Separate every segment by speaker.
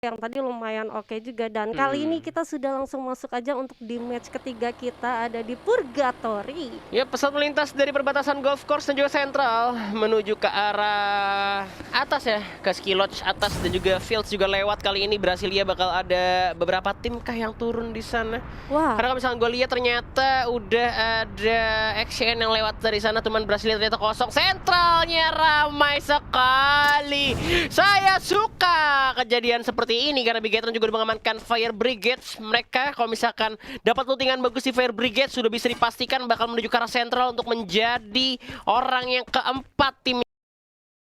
Speaker 1: yang tadi lumayan oke juga. Dan kali ini kita sudah langsung masuk aja untuk di match ketiga kita ada di Purgatory.
Speaker 2: Ya, pesawat melintas dari perbatasan golf course dan juga sentral menuju ke arah atas ya, ke ski lodge atas dan juga fields juga lewat. Kali ini Brasilia bakal ada beberapa tim kah yang turun di sana.
Speaker 1: Wah,
Speaker 2: Karena kalau misalnya gue lihat ternyata udah ada action yang lewat dari sana, teman Brasilia ternyata kosong. Sentralnya ramai sekali. Saya suka kejadian seperti ini karena Bigetron juga udah mengamankan Fire Brigade. Mereka kalau misalkan dapat lootingan bagus di Fire Brigade sudah bisa dipastikan bakal menuju ke arah sentral untuk menjadi orang yang keempat, tim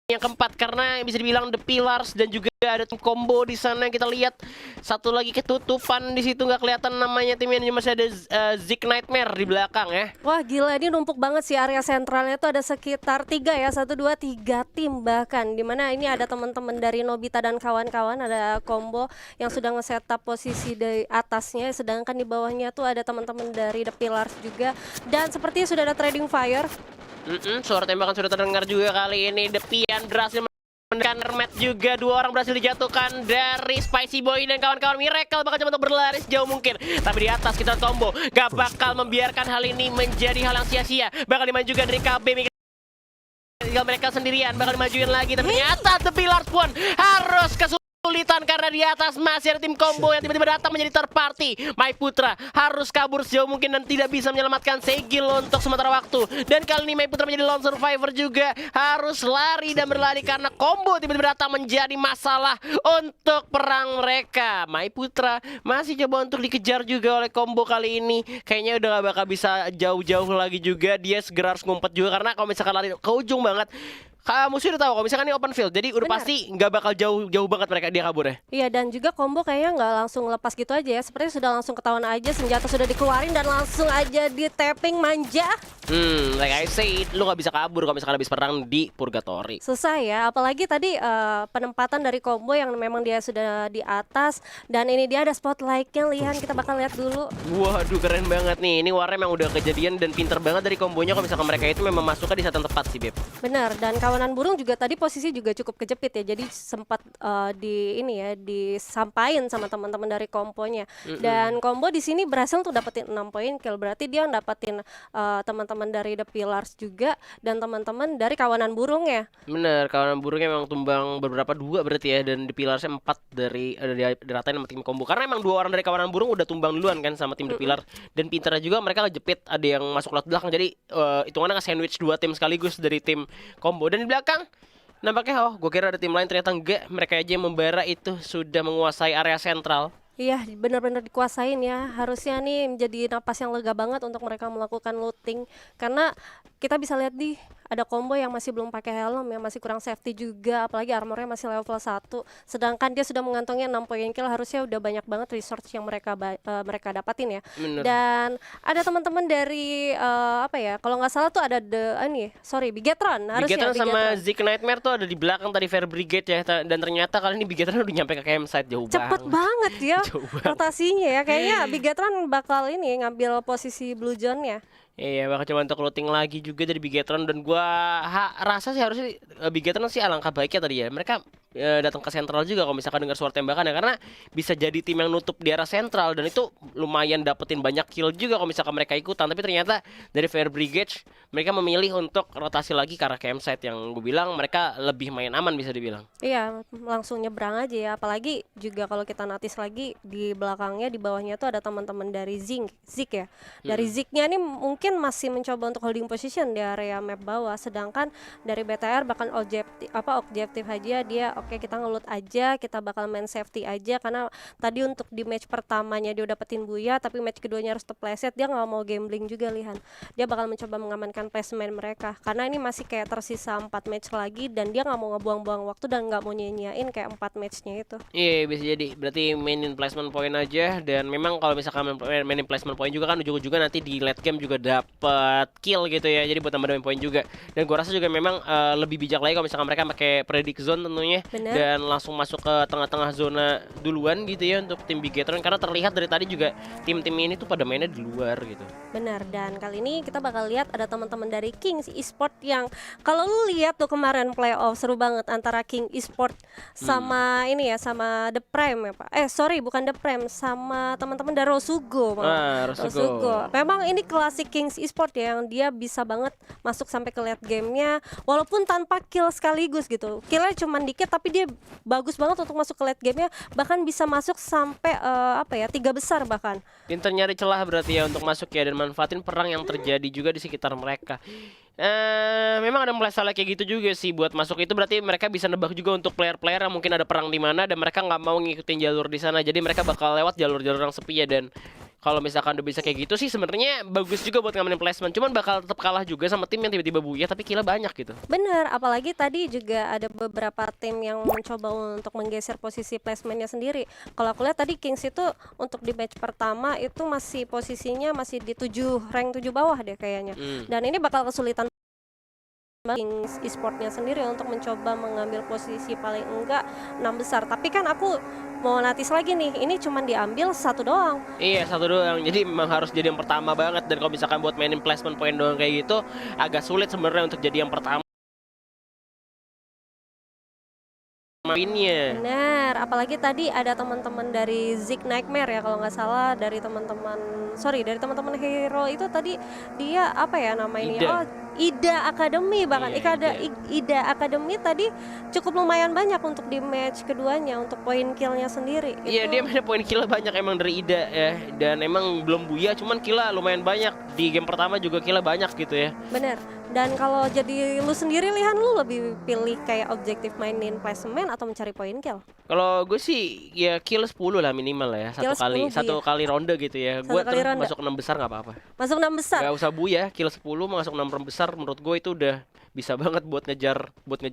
Speaker 2: yang keempat, karena bisa dibilang The Pillars dan juga ada tim combo di sana. Kita lihat satu lagi ketutupan di situ, nggak kelihatan namanya timnya, masih ada Zik Nightmare di belakang ya.
Speaker 1: wah gila, ini numpuk banget sih area sentralnya tuh ada sekitar 3 ya, 1, 2, 3 tim bahkan. Dimana ini ada teman-teman dari Nobita dan kawan-kawan, ada combo yang sudah nge-setup posisi di atasnya, sedangkan di bawahnya tuh ada teman-teman dari The Pillars juga. Dan sepertinya sudah ada trading fire.
Speaker 2: Suara tembakan sudah terdengar juga kali ini. Depian berhasil menekan Hermet juga. 2 orang berhasil dijatuhkan dari Spicy Boy dan kawan-kawan. Miracle bakal coba untuk berlari sejauh mungkin. Tapi di atas kita combo gak bakal membiarkan hal ini menjadi hal yang sia-sia. Bakal dimain juga dari KB. Tinggal mereka sendirian, bakal dimajuin lagi. Tapi ternyata The Pillars pun harus kesulitan karena di atas masih ada tim combo yang tiba-tiba datang menjadi third party. My Putra harus kabur sejauh mungkin dan tidak bisa menyelamatkan Segil untuk sementara waktu. Dan kali ini My Putra menjadi lone survivor juga, harus lari dan berlari karena combo tiba-tiba datang menjadi masalah untuk perang mereka. My Putra masih coba untuk dikejar juga oleh combo kali ini. Kayaknya udah gak bakal bisa jauh-jauh lagi juga. Dia segera harus ngumpet juga karena kalau misalkan lari ke ujung banget, musuh udah tahu kalau misalkan ini open field, jadi udah
Speaker 1: Benar.
Speaker 2: pasti nggak bakal jauh banget mereka dia kabur ya.
Speaker 1: Iya, dan juga combo kayaknya nggak langsung lepas gitu aja ya. Sepertinya sudah langsung ketahuan aja, senjata sudah dikeluarin dan langsung aja di tapping manja.
Speaker 2: Like I said, lu nggak bisa kabur kalau misalkan habis perang di Purgatory.
Speaker 1: Susah ya, apalagi tadi penempatan dari combo yang memang dia sudah di atas. Dan ini dia ada spotlightnya, Lihan, kita bakal lihat dulu.
Speaker 2: Waduh, keren banget nih. Ini Warem yang udah kejadian dan pinter banget dari kombonya kalau misalkan mereka itu memang masuknya di saat yang tepat sih, Beb.
Speaker 1: Benar, dan kawanan burung juga tadi posisi juga cukup kejepit ya. Jadi sempat di ini ya, disampain sama teman-teman dari komponya. Dan combo di sini berhasil untuk dapetin 6 poin kill. Berarti dia dapetin teman-teman dari The Pillars juga dan teman-teman dari kawanan burung ya.
Speaker 2: Bener, kawanan burungnya memang tumbang beberapa, 2 berarti ya, dan di Pilarsnya 4 dari diratain sama tim combo. Karena emang 2 orang dari kawanan burung udah tumbang duluan kan sama tim The Pillar. Dan pinternya juga mereka ngejepit, ada yang masuk lewat belakang. Jadi hitungannya nge-sandwich 2 tim sekaligus dari tim combo. Dan di belakang nampaknya, gue kira ada tim lain, ternyata enggak. Mereka aja yang membara itu sudah menguasai area sentral.
Speaker 1: Iya, benar-benar dikuasain ya. Harusnya nih menjadi napas yang lega banget untuk mereka melakukan looting. Karena kita bisa lihat di ada combo yang masih belum pakai helm, yang masih kurang safety juga, apalagi armornya masih level 1. Sedangkan dia sudah mengantongi 6 poin kill, harusnya udah banyak banget resource yang mereka dapatin ya.
Speaker 2: Bener.
Speaker 1: Dan ada teman-teman dari apa ya? Kalau nggak salah tuh ada Bigetron harusnya.
Speaker 2: Bigetron sama
Speaker 1: Bigetron.
Speaker 2: Zik Nightmare tuh ada di belakang tadi Fire Brigade ya. Dan ternyata kali ini Bigetron udah nyampe ke campsite jauh
Speaker 1: Cepet banget ya
Speaker 2: Jauh banget.
Speaker 1: rotasinya ya. Kayaknya Bigetron bakal ini ngambil posisi Blue Zone-nya.
Speaker 2: Iya, bakal coba untuk looting lagi juga dari Bigetron. Dan gua rasa sih harusnya Bigetron sih alangkah baiknya tadi ya. Mereka datang ke sentral juga kalau misalkan dengar suara tembakan ya, karena bisa jadi tim yang nutup di arah sentral dan itu lumayan dapetin banyak kill juga kalau misalkan mereka ikutan. Tapi ternyata dari Fire Brigade mereka memilih untuk rotasi lagi ke arah campsite yang gue bilang mereka lebih main aman bisa dibilang.
Speaker 1: Iya, langsung nyebrang aja ya. Apalagi juga kalau kita notice lagi di belakangnya, di bawahnya tuh ada teman-teman dari Zik ya. Dari Ziknya nih mungkin masih mencoba untuk holding position di area map bawah. Sedangkan dari BTR bahkan objektif aja dia oke, kita ngeloot aja, kita bakal main safety aja. Karena tadi untuk di match pertamanya dia udah dapetin Buya, tapi match keduanya harus terpleset. Dia nggak mau gambling juga, Lihan. Dia bakal mencoba mengamankan placement mereka. Karena ini masih kayak tersisa 4 match lagi dan dia nggak mau ngebuang-buang waktu dan nggak mau nyanyain kayak 4 matchnya itu.
Speaker 2: Iya, bisa jadi. Berarti mainin placement point aja. Dan memang kalau misalkan mainin placement point juga kan ujung-ujungnya nanti di late game juga dapat kill gitu ya. Jadi buat tambah poin juga. Dan gua rasa juga memang lebih bijak lagi kalau misalkan mereka pakai predict zone tentunya.
Speaker 1: Bener.
Speaker 2: dan langsung masuk ke tengah-tengah zona duluan gitu ya untuk tim Bigetron, karena terlihat dari tadi juga tim-tim ini tuh pada mainnya di luar gitu.
Speaker 1: Benar, dan kali ini kita bakal lihat ada teman-teman dari Kings Esport yang kalau lu lihat tuh kemarin playoff seru banget antara King Esport sama ini ya, sama The Prime ya Pak. Sorry, bukan The Prime, sama teman-teman dari Rosugo.
Speaker 2: Rosugo.
Speaker 1: Memang ini klasik Kings Esport ya, yang dia bisa banget masuk sampai ke late gamenya walaupun tanpa kill sekaligus gitu. Killnya cuma dikit tapi dia bagus banget untuk masuk ke late gamenya, bahkan bisa masuk sampai 3 besar bahkan.
Speaker 2: Pinter nyari celah berarti ya untuk masuk ya dan manfaatin perang yang terjadi juga di sekitar mereka. Memang ada masalah kayak gitu juga sih buat masuk itu, berarti mereka bisa nebak juga untuk player-player yang mungkin ada perang di mana dan mereka nggak mau ngikutin jalur di sana, jadi mereka bakal lewat jalur-jalur yang sepi ya. Dan kalau misalkan udah bisa kayak gitu sih sebenarnya bagus juga buat ngamanin placement, cuman bakal tetap kalah juga sama tim yang tiba-tiba buyah tapi killnya banyak gitu.
Speaker 1: Bener, apalagi tadi juga ada beberapa tim yang mencoba untuk menggeser posisi placementnya sendiri. Kalau aku lihat tadi Kings itu untuk di match pertama itu masih posisinya masih di rank 7 bawah deh kayaknya. Dan ini bakal kesulitan Kings Esportnya sendiri untuk mencoba mengambil posisi paling enggak 6 besar. Tapi kan aku mau natis lagi nih, ini cuma diambil satu doang.
Speaker 2: Iya, satu doang, jadi memang harus jadi yang pertama banget. Dan kalau misalkan buat mainin placement point doang kayak gitu agak sulit sebenarnya untuk jadi yang pertama mainnya.
Speaker 1: Benar, apalagi tadi ada teman-teman dari Zik Nightmare ya kalau nggak salah, dari teman-teman Hero itu tadi dia apa ya namanya?
Speaker 2: Ida.
Speaker 1: Ida Academy bahkan.
Speaker 2: Iya,
Speaker 1: Ida Academy tadi cukup lumayan banyak untuk di match keduanya untuk poin killnya sendiri.
Speaker 2: Iya, dia mainnya poin kill banyak emang dari Ida ya, dan emang belum buya cuman kill lumayan banyak di game pertama juga, kill banyak gitu ya.
Speaker 1: Bener. Dan kalau jadi lu sendiri Lihan, lu lebih pilih kayak objektif mainin placement atau mencari poin kill?
Speaker 2: Kalau gue sih ya kill 10 lah minimal ya, satu kali ronde gitu ya. Gue terus masuk 6 besar nggak apa-apa.
Speaker 1: Masuk 6 besar?
Speaker 2: Gak usah buya, kill 10 masuk 6 besar menurut gue itu udah bisa banget buat ngejar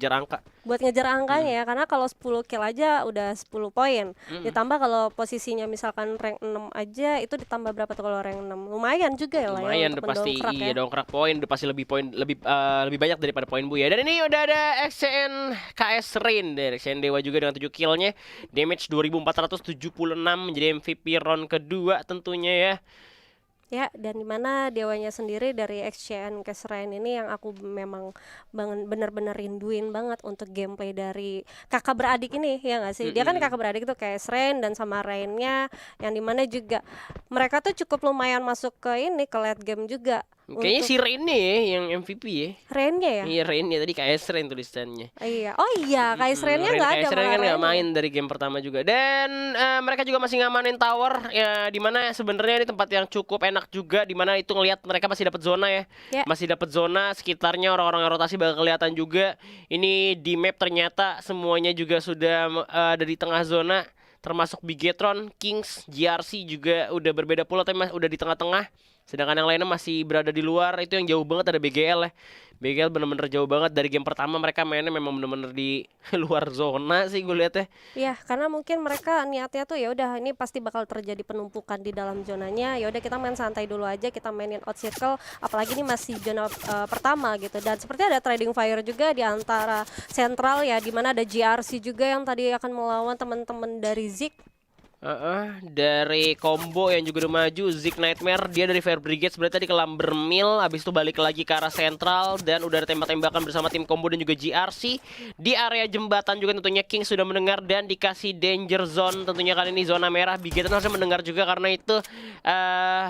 Speaker 2: angka.
Speaker 1: Buat ngejar angkanya ya, karena kalau 10 kill aja udah 10 poin. Ditambah kalau posisinya misalkan rank 6 aja itu ditambah berapa tuh kalau rank 6? Lumayan juga ya lah ya.
Speaker 2: Lumayan udah pasti iya, dongkrak poin udah pasti lebih banyak daripada poin buya. Dan ini udah ada XCN KS Rain dari XCN Dewa juga dengan 7 killnya, damage 2476, menjadi MVP round kedua tentunya ya.
Speaker 1: Ya, dan dimana Dewanya sendiri dari XCN Kesrain ini yang aku memang bener-bener rinduin banget untuk gameplay dari kakak beradik ini, ya nggak sih? Dia kan kakak beradik tuh kayak Rain dan sama Rainnya, yang dimana juga mereka tuh cukup lumayan masuk ke late game juga.
Speaker 2: Kayaknya si Rain nih ya, yang MVP ya.
Speaker 1: Rainnya ya?
Speaker 2: Iya, Rain ya, tadi KS Rain tulisannya.
Speaker 1: Iya, oh iya, KS Rainnya nggak ada.
Speaker 2: KS Rain kan nggak main dari game pertama juga. Dan mereka juga masih ngamanin tower ya, dimana sebenarnya ini tempat yang cukup enak juga, dimana itu ngelihat mereka masih dapat zona ya. Masih dapat zona, sekitarnya orang-orang yang rotasi bakal kelihatan juga. Ini di map ternyata semuanya juga sudah ada di tengah zona, termasuk Bigetron, Kings, GRC juga udah berbeda pula, tapi udah di tengah-tengah. Sedangkan yang lainnya masih berada di luar. Itu yang jauh banget ada BGL ya. BGL bener-bener jauh banget dari game pertama, mereka mainnya memang bener-bener di luar zona sih gue liatnya.
Speaker 1: Iya, karena mungkin mereka niatnya tuh ya udah ini pasti bakal terjadi penumpukan di dalam zonanya. Ya udah kita main santai dulu aja, kita mainin out circle, apalagi ini masih zona pertama gitu. Dan seperti ada trading fire juga di antara sentral ya, dimana ada GRC juga yang tadi akan melawan teman-teman dari Zik.
Speaker 2: Dari combo yang juga udah maju, Zik Nightmare, dia dari Fire Brigade sebenarnya tadi ke Lumber Mill, habis itu balik lagi ke arah sentral, dan udah ada tembak-tembakan bersama tim combo dan juga GRC di area jembatan juga. Tentunya King sudah mendengar dan dikasih danger zone, tentunya kali ini zona merah. Bigeton harusnya mendengar juga karena itu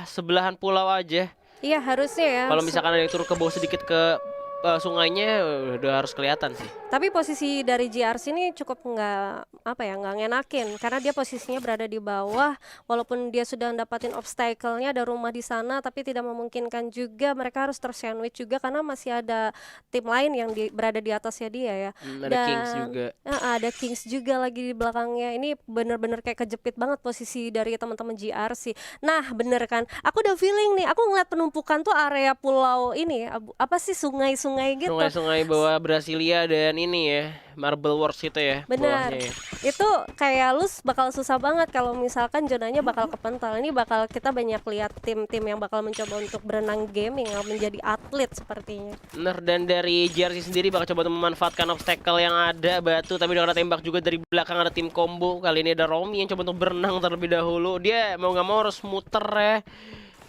Speaker 2: sebelahan pulau aja.
Speaker 1: Iya, harusnya ya.
Speaker 2: Kalau misalkan ada yang turun ke bawah sedikit ke sungainya udah harus kelihatan sih.
Speaker 1: Tapi posisi dari GRC ini cukup nggak ngenakin, karena dia posisinya berada di bawah, walaupun dia sudah dapatin obstacle-nya, ada rumah di sana, tapi tidak memungkinkan juga, mereka harus tersandwich juga karena masih ada tim lain yang berada di atasnya dia ya.
Speaker 2: Ada Kings juga.
Speaker 1: Ada Kings juga lagi di belakangnya. Ini bener-bener kayak kejepit banget posisi dari teman-teman GRC. Nah bener kan, aku udah feeling nih, aku ngeliat penumpukan tuh area pulau ini, apa sih, sungai sungai-sungai gitu.
Speaker 2: Sungai-sungai bawah Brasilia dan ini ya, Marble Wars itu ya.
Speaker 1: Benar.
Speaker 2: bawahnya ya.
Speaker 1: Itu kayak lu bakal susah banget kalau misalkan zonanya bakal kepental. Ini bakal kita banyak lihat tim-tim yang bakal mencoba untuk berenang game yang menjadi atlet sepertinya.
Speaker 2: Bener, dan dari JRC sendiri bakal coba untuk memanfaatkan obstacle yang ada, batu, tapi udah kena tembak juga dari belakang ada tim combo. Kali ini ada Romi yang coba untuk berenang terlebih dahulu. Dia mau nggak mau harus muter ya.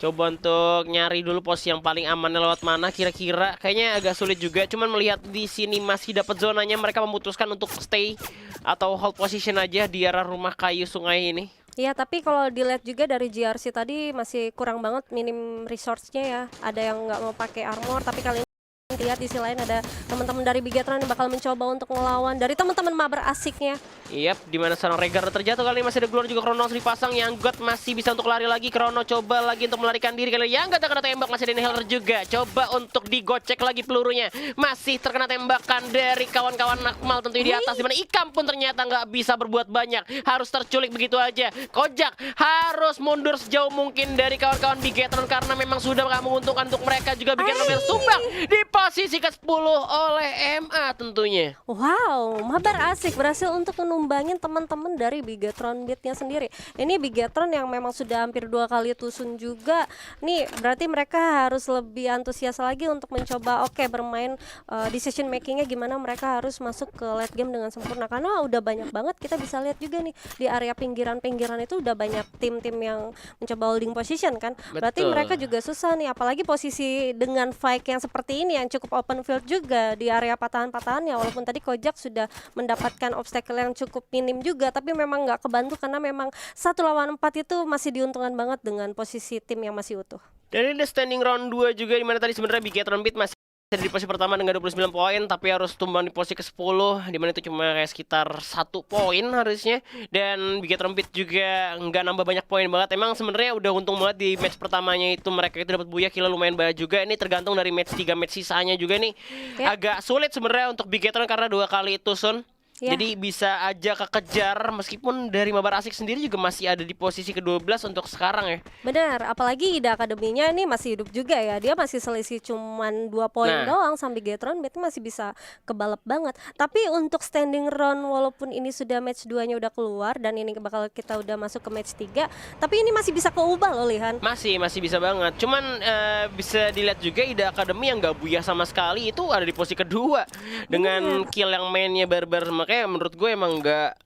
Speaker 2: Coba untuk nyari dulu posisi yang paling amannya lewat mana kira-kira. Kayaknya agak sulit juga. Cuman melihat di sini masih dapat zonanya, mereka memutuskan untuk stay atau hold position aja di arah rumah kayu sungai ini.
Speaker 1: Iya, tapi kalau dilihat juga dari GRC tadi masih kurang banget minim resource-nya ya. Ada yang nggak mau pakai armor, tapi kali ini lihat di sisi lain ada teman-teman dari Bigetron yang bakal mencoba untuk ngelawan dari teman-teman mabar asiknya.
Speaker 2: Yap, dimana seorang Regar terjatuh kali ini masih ada Glor juga. Krono harus dipasang, yang God masih bisa untuk lari lagi. Krono coba lagi untuk melarikan diri kali ini. Yang gak terkena tembak, masih ada Inhaler juga. Coba untuk digocek lagi pelurunya. Masih terkena tembakan dari kawan-kawan Nakmal tentunya di atas. Dimana Ikam pun ternyata nggak bisa berbuat banyak. Harus terculik begitu aja. Kojak harus mundur sejauh mungkin dari kawan-kawan Bigetron karena memang sudah gak menguntungkan untuk mereka juga. Bigetron harus tumbang di posisi ke-10 oleh MA tentunya.
Speaker 1: Wow, mabar asik berhasil untuk menumbangin teman-teman dari Bigetron Beat-nya sendiri. Ini Bigetron yang memang sudah hampir 2 kali tusun juga. Nih, berarti mereka harus lebih antusias lagi untuk mencoba bermain decision makingnya gimana mereka harus masuk ke late game dengan sempurna. Karena udah banyak banget kita bisa lihat juga nih di area pinggiran-pinggiran itu udah banyak tim-tim yang mencoba holding position kan. Berarti
Speaker 2: Betul.
Speaker 1: mereka juga susah nih, apalagi posisi dengan fight yang seperti ini yang cukup open field juga di area patahan-patahannya. Walaupun tadi Kojak sudah mendapatkan obstacle yang cukup minim juga, tapi memang nggak kebantu karena memang 1 lawan 4 itu masih diuntungkan banget dengan posisi tim yang masih utuh.
Speaker 2: Dan ini ada standing round 2 juga, dimana tadi sebenarnya Bigetron Beat masih ada di posisi pertama dengan 29 poin, tapi harus tumbang di posisi ke-10, dimana itu cuma kayak sekitar 1 poin harusnya. Dan Bigetron Beat juga nggak nambah banyak poin banget. Emang sebenarnya udah untung banget di match pertamanya itu mereka itu dapat buya kill lumayan banyak juga. Ini tergantung dari match 3 match sisanya juga nih.
Speaker 1: Ya.
Speaker 2: Agak sulit sebenarnya untuk Bigetron karena 2 kali itu Sun.
Speaker 1: Ya.
Speaker 2: Jadi bisa aja kekejar meskipun dari Mabar Asik sendiri juga masih ada di posisi ke-12 untuk sekarang ya.
Speaker 1: Benar, apalagi Ida Akademinya ini masih hidup juga ya. Dia masih selisih cuman 2 poin
Speaker 2: Nah.
Speaker 1: doang sama Bigetron, berarti masih bisa kebalap banget. Tapi untuk standing round walaupun ini sudah match 2-nya udah keluar dan ini bakal kita udah masuk ke match 3, tapi ini masih bisa keubah loh Lihan.
Speaker 2: Masih bisa banget. Cuman bisa dilihat juga Ida Academy yang gak buyah sama sekali itu ada di posisi kedua dengan kill yang mainnya barbar. Makanya menurut gue emang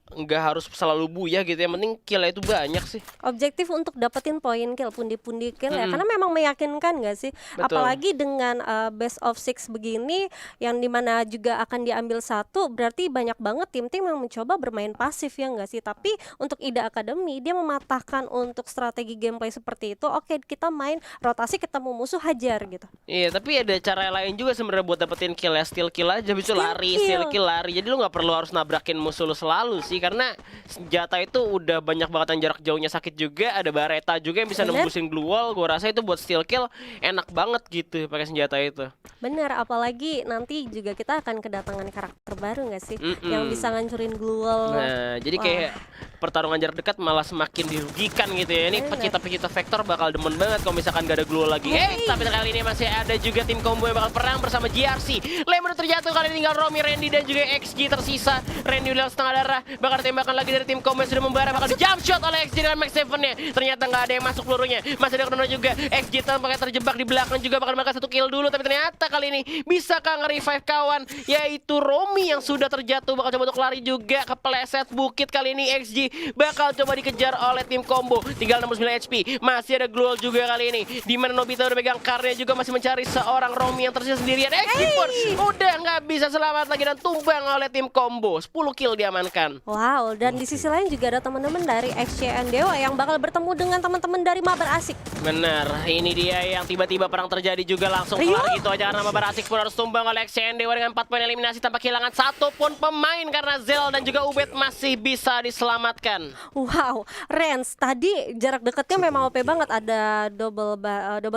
Speaker 2: nggak harus selalu buyah gitu. Yang penting killnya itu banyak sih.
Speaker 1: Objektif untuk dapetin poin kill, pundi-pundi kill ya, karena memang meyakinkan gak sih?
Speaker 2: Betul.
Speaker 1: Apalagi dengan best of 6 begini yang dimana juga akan diambil 1, berarti banyak banget tim-tim yang mencoba bermain pasif ya gak sih? Tapi untuk Ida Academy dia mematahkan untuk strategi gameplay seperti itu. Oke, kita main rotasi ketemu musuh hajar gitu.
Speaker 2: Iya, tapi ada cara lain juga sebenarnya buat dapetin kill ya. Steal kill aja, bisa
Speaker 1: Steal
Speaker 2: lari,
Speaker 1: kill.
Speaker 2: steal kill lari. Jadi lu nggak perlu harus nabrakin musuh lu selalu sih, karena senjata itu udah banyak banget yang jarak jauhnya sakit juga. Ada Bareta juga yang bisa
Speaker 1: Bener.
Speaker 2: nembusin glue wall. Gua rasa itu buat steal kill enak banget gitu pakai senjata itu.
Speaker 1: Bener, apalagi nanti juga kita akan kedatangan karakter baru gak sih?
Speaker 2: Mm-mm.
Speaker 1: Yang bisa ngancurin glue wall.
Speaker 2: Nah, jadi
Speaker 1: Wah.
Speaker 2: kayak pertarungan jarak dekat malah semakin dirugikan gitu ya. Ini
Speaker 1: Bener.
Speaker 2: pecinta-pecinta Vector bakal demen banget kalau misalkan gak ada glue lagi. Tapi kali ini masih ada juga tim combo yang bakal perang bersama GRC. Lemon terjatuh, kali ini tinggal Romi, Randy dan juga XG tersisa. Randy udah setengah darah, bakal tembakan lagi dari tim combo yang sudah membara, bakal di jump shot oleh XG dengan Max 7-nya. Ternyata nggak ada yang masuk pelurunya. Masih ada Krono juga. XG tampaknya terjebak di belakang juga, bakal makan 1 kill dulu, tapi ternyata kali ini bisakah nge-revive kawan, yaitu Romi yang sudah terjatuh, bakal coba untuk lari juga kepeleset bukit. Kali ini XG bakal coba dikejar oleh tim combo. Tinggal 69 HP. Masih ada Glue juga kali ini, dimana Nobita udah pegang karnya juga masih mencari seorang Romi yang tersisa sendirian. XG pun udah nggak bisa selamat lagi dan tumbang oleh tim combo. 10 kill diamankan.
Speaker 1: Wow, dan di sisi lain juga ada teman-teman dari XCN Dewa yang bakal bertemu dengan teman-teman dari Mabar Asik.
Speaker 2: Bener, ini dia yang tiba-tiba perang terjadi juga langsung kelar gitu aja karena Mabar Asik pun harus tumbang oleh XCN Dewa dengan 4 poin eliminasi tanpa kehilangan 1 pun pemain karena Zel dan juga Ubed masih bisa diselamatkan.
Speaker 1: Wow, Rens tadi jarak dekatnya memang OP banget, ada double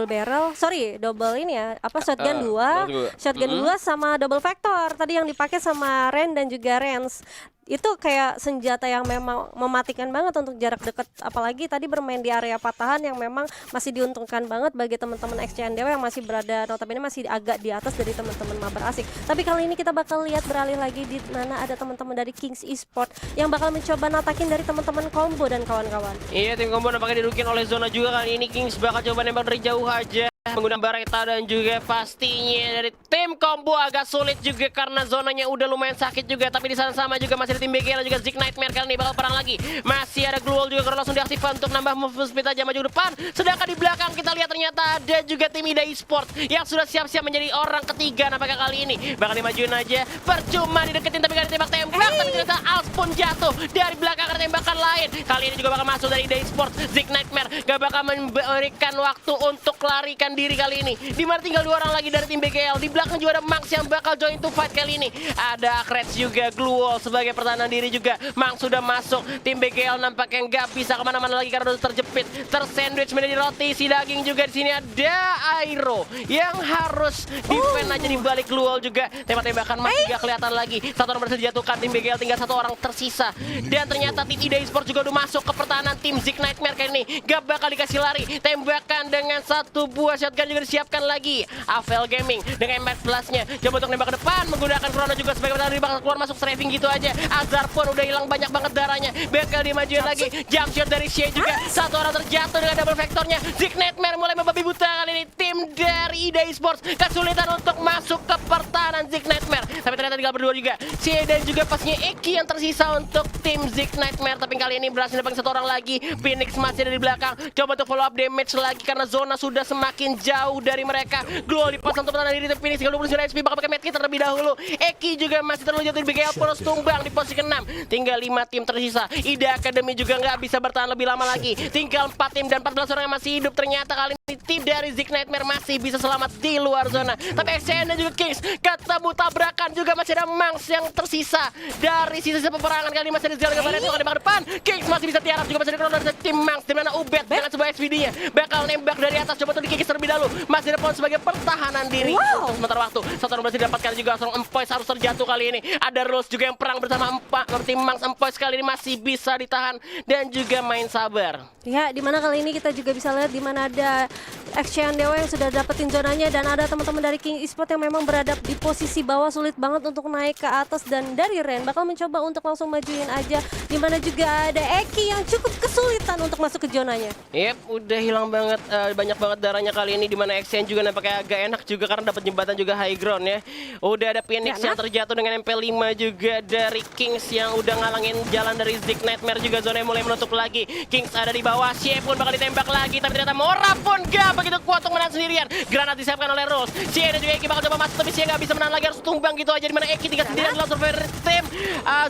Speaker 1: barrel, double ini ya, shotgun 2, shotgun 2 sama double vector tadi yang dipakai sama Ren dan juga Rens. itu kayak senjata yang memang mematikan banget untuk jarak dekat, apalagi tadi bermain di area patahan yang memang masih diuntungkan banget bagi teman-teman XCN Dewa yang masih berada notabene masih agak di atas dari teman-teman mabar asing. Tapi kali ini kita bakal lihat beralih lagi di mana ada teman-teman dari Kings Esport yang bakal mencoba natakin dari teman-teman Combo dan kawan-kawan.
Speaker 2: Iya, tim Combo nampaknya dirugikan oleh zona juga kali ini. Kings bakal coba nembak dari jauh aja menggunakan Bareta, dan juga pastinya dari tim Combo agak sulit juga karena zonanya udah lumayan sakit juga. Tapi di sana sama juga masih ada tim BGL dan juga Zik Nightmare kali ini bakal perang lagi. Masih ada Glue Wall juga karena langsung diaktifkan untuk nambah move speed aja maju depan. Sedangkan di belakang kita lihat ternyata ada juga tim Ida Esport yang sudah siap-siap menjadi orang ketiga nampaknya kali ini. Bakal dimajuin aja, percuma dideketin tapi gak ditembak-tembak. Tapi ternyata Als pun jatuh dari belakang karena tembakan lain. Kali ini juga bakal masuk dari Ida Esport. Zik Nightmare gak bakal memberikan waktu untuk larikan diri kali ini. Dimana tinggal 2 orang lagi dari tim BGL. Di belakang juga ada Max yang bakal join to fight kali ini. Ada Akrets juga, Glue Wall sebagai pertahanan diri juga. Max sudah masuk. Tim BGL nampaknya nggak bisa kemana-mana lagi karena udah terjepit, tersandwich menjadi roti si daging juga. Di sini ada Airo yang harus defend aja di balik Glue Wall juga. Tembak-tembakan masih nggak kelihatan lagi. 1 orang berhasil dijatuhkan. Tim BGL tinggal 1 orang tersisa. Dan ternyata tim Ida Esport juga udah masuk ke pertahanan tim Zik Nightmare kali ini. Gak bakal dikasih lari. Tembakan dengan 1 buah shotgun juga disiapkan lagi. Avel Gaming dengan M14-nya coba untuk nembak ke depan menggunakan Chrono juga sebagai pertahanan diri, bakal keluar masuk strafing gitu aja. Azar pun udah hilang banyak banget darahnya. Bakal dimajuin lagi. Jump shot dari Shea juga. 1 orang terjatuh dengan double vektornya. Zik Nightmare mulai membabi buta kali ini. Tim dari Ida Esports kesulitan untuk masuk ke pertahanan Zik Nightmare. Tapi ternyata tinggal berdua juga. Shea dan juga pastinya Eki yang tersisa untuk tim Zik Nightmare. Tapi kali ini berhasil dapat 1 orang lagi. Phoenix masih ada di belakang. Coba untuk follow up damage lagi karena zona sudah semakin jauh dari mereka. Glow dipasang untuk pertahanan diri, tapi Phoenix 39 HP bakal pakai medkit terlebih dahulu. Eki juga masih terlalu jatuh di BGL, terus tumbang di posisi ke-6. Tinggal 5 tim tersisa. Ida Academy juga nggak bisa bertahan lebih lama lagi. Tinggal 4 tim dan 14 orang yang masih hidup. Ternyata kali ini tim dari Zik Nightmare masih bisa selamat di luar zona. Tapi XCN dan juga Kings ketemu tabrakan juga. Masih ada Mangs yang tersisa dari sisa-sisa peperangan. Kali ini masih ada Zell dengan Barret di depan. Kings masih bisa tiarap juga, masih ada Chrono dari tim Mangs, di mana Ubed dengan sebuah SVD-nya bakal nembak dari atas. Coba untuk dikikis terlebih dahulu. Masih ada Pon sebagai pertahanan diri untuk sementara waktu. 1 orang berhasil didapatkan juga, langsung Empois harus terjatuh kali ini. Ada Rose juga yang perang bersama tim Mangs. Empois kali ini masih bisa ditahan dan juga main sabar.
Speaker 1: Ya, dimana kali ini kita juga bisa lihat dimana ada XCN Dewa yang sudah dapetin zonanya, dan ada teman-teman dari King Esport yang memang berada di posisi bawah, sulit banget untuk naik ke atas. Dan dari Ren bakal mencoba untuk langsung majuin aja, dimana juga ada Eki yang cukup kesulitan untuk masuk ke zonanya.
Speaker 2: Yep, udah hilang banget, banyak banget darahnya kali ini, dimana XCN juga nampaknya agak enak juga karena dapat jembatan juga high ground ya. Udah ada Phoenix yang terjatuh dengan MP5 juga dari Kings yang udah ngalangin jalan dari Zik Nightmare juga. Zona mulai menutup lagi. Kings ada di bawah, Shea pun bakal ditembak lagi, tapi ternyata Mora pun gak begitu kuat untuk menahan sendirian. Granat disiapkan oleh Rose. Shea dan juga Eki bakal coba masuk, tapi Shea gak bisa menahan lagi, harus tumbang gitu aja, dimana Eki tinggal sendirian dalam survivor tim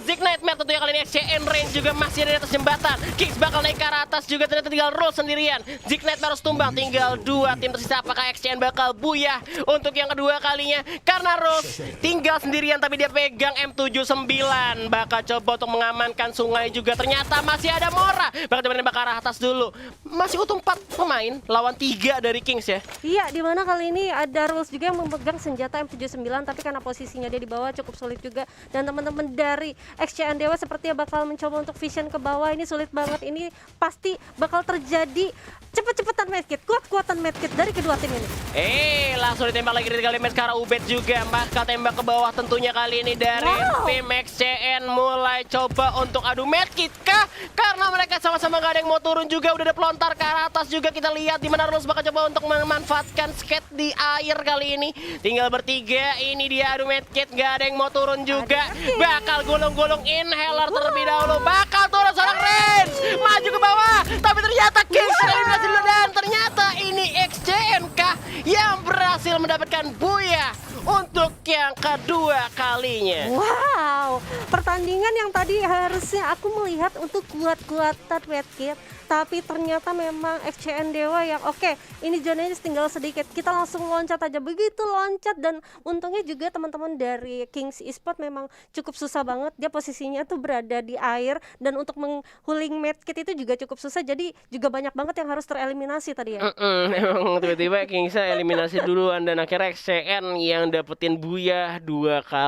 Speaker 2: Zik Nightmare. Tentunya kali ini XCN range juga masih ada di atas jembatan. Kings bakal naik ke atas juga, ternyata tinggal Rose sendirian. Zik Nightmare harus tumbang, tinggal 2 tim tersisa. Apakah XCN bakal buyah untuk yang kedua kalinya? Karena Rose tinggal sendirian tapi dia pegang M79. Bakal coba untuk mengamankan sungai juga. Ternyata masih ada Mora. Bakal coba nembak ke arah atas dulu. Masih utuh 4 pemain lawan 3 dari Kings ya.
Speaker 1: Iya, dimana kali ini ada Rules juga yang memegang senjata M79, tapi karena posisinya dia di bawah cukup sulit juga. Dan teman-teman dari XCN Dewa sepertinya bakal mencoba untuk vision ke bawah. Ini sulit banget, ini pasti bakal terjadi cepet-cepetan medkit, kuat-kuatan medkit dari kedua tim ini.
Speaker 2: Langsung ditembak lagi critical damage karena Ubed juga bakal tembak ke bawah tentunya kali ini dari tim XCN. Mulai coba untuk adu medkit kah? Karena mereka sama-sama gak ada yang mau turun juga, udah ada pelontar ke arah atas juga. Kita lihat dimana Rose bakal coba untuk memanfaatkan skate di air kali ini. Tinggal bertiga, ini dia adu medkit, gak ada yang mau turun juga. Bakal gulung-gulung inhaler terlebih dahulu, bakal turun seorang Range, maju ke bawah, tapi ternyata Kings eliminasi dulu, dan ternyata ini XCN kah yang berhasil mendapatkan buyah untuk yang kedua kalinya.
Speaker 1: Wow, pertandingan yang tadi harusnya aku melihat untuk kuat-kuatan medkit, tapi ternyata memang XCN Dewa yang oke, ini zonanya tinggal sedikit, kita langsung loncat aja. Begitu loncat, dan untungnya juga teman-teman dari Kings Esport memang cukup susah banget, dia posisinya tuh berada di air, dan untuk menghuling medkit itu juga cukup susah, jadi juga banyak banget yang harus tereliminasi tadi ya.
Speaker 2: Emang tiba-tiba Kingsa eliminasi duluan, dan akhirnya XCN yang dapetin buyah 2 kali.